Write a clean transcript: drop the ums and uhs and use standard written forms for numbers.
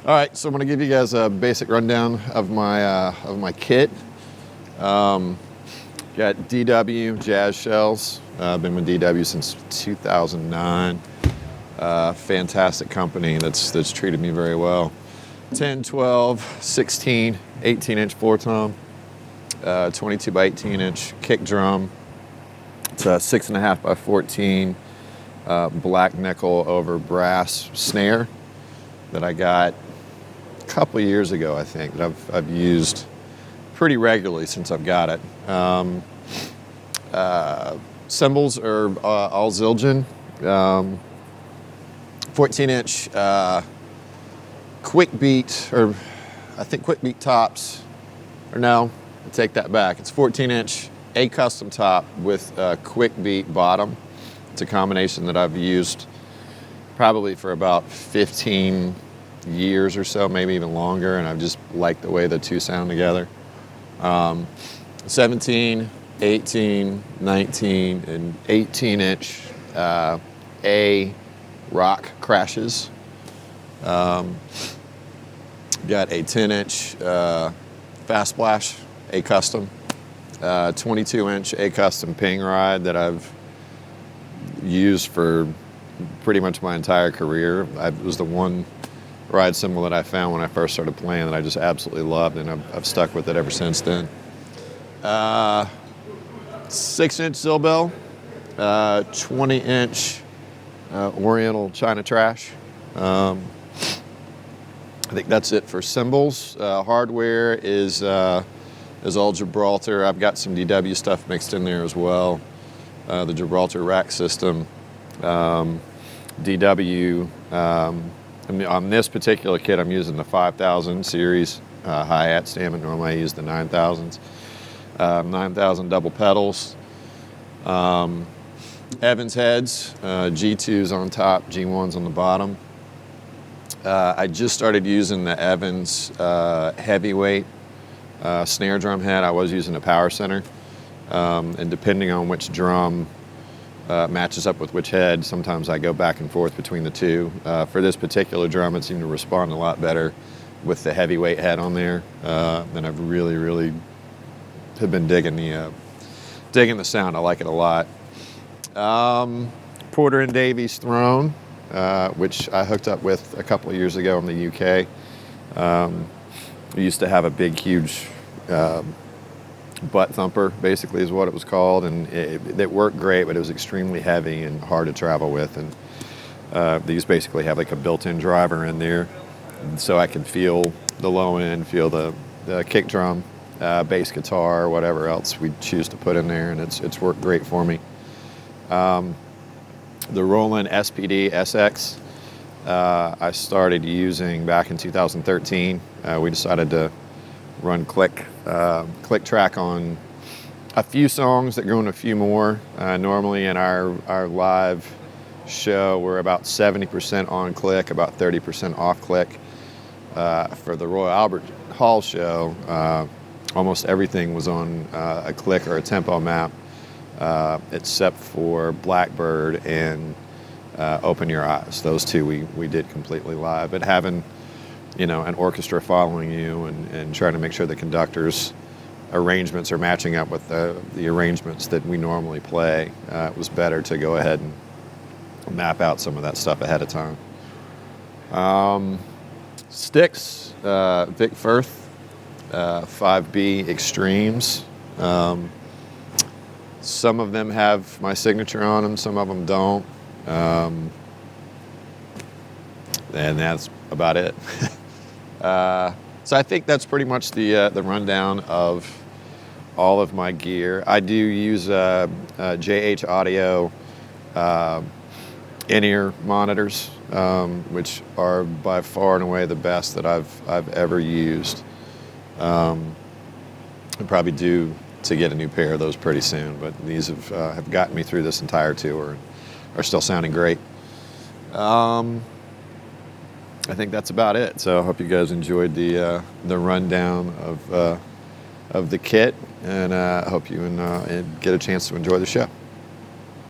All right, so I'm going to give you guys a basic rundown of my kit. Got DW Jazz shells. I've been with DW since 2009. Fantastic company that's treated me very well. 10, 12, 16, 18-inch 4-tom, 22 by 18-inch kick drum. It's a 6.5 by 14 black nickel over brass snare that I got a couple years ago, I think, that I've used pretty regularly since I've got it. Cymbals are all Zildjian. 14-inch quick beat, or I think quick beat tops, or no, I take that back. It's 14-inch A custom top with a quick beat bottom. It's a combination that I've used probably for about 15 years or so, maybe even longer, and I've just liked the way the two sound together. 17, 18, 19, and 18-inch A rock crashes. Got a 10-inch fast splash A custom, 22-inch A custom ping ride that I've used for pretty much my entire career. It was the one ride cymbal that I found when I first started playing that I just absolutely loved, and I've stuck with it ever since then. 6-inch Zilbel, 20-inch Oriental China Trash. I think that's it for cymbals. Hardware is all Gibraltar. I've got some DW stuff mixed in there as well. The Gibraltar rack system. DW, on this particular kit, I'm using the 5000 series hi-hat stem, and normally I use the 9000s. 9000 double pedals. Evans heads, G2s on top, G1s on the bottom. I just started using the Evans heavyweight snare drum head. I was using a Power Center, and depending on which drum matches up with which head, sometimes I go back and forth between the two. For this particular drum, it seemed to respond a lot better with the heavyweight head on there, and I've really have been digging the sound. I like it a lot. Porter and Davies Throne, which I hooked up with a couple of years ago in the UK. We used to have a big, huge butt thumper, basically is what it was called, and it worked great, but it was extremely heavy and hard to travel with. And these basically have like a built-in driver in there, so I can feel the low end, feel the kick drum, bass guitar, whatever else we choose to put in there, and it's worked great for me. The Roland SPD SX, I started using back in 2013. We decided to run click track on a few songs that go into a few more. Normally in our live show, we're about 70% on click, about 30% off click. For the Royal Albert Hall show, almost everything was on a click or a tempo map, except for Blackbird and Open Your Eyes. Those two we did completely live. But having, an orchestra following you and trying to make sure the conductor's arrangements are matching up with the arrangements that we normally play, it was better to go ahead and map out some of that stuff ahead of time. Sticks, Vic Firth, 5B Extremes. Some of them have my signature on them, some of them don't. And that's about it. So I think that's pretty much the rundown of all of my gear. I do use JH Audio in-ear monitors, which are by far and away the best that I've ever used. I'm probably due to get a new pair of those pretty soon, but these have gotten me through this entire tour and are still sounding great. I think that's about it. So I hope you guys enjoyed the rundown of the kit, and I hope you get a chance to enjoy the show.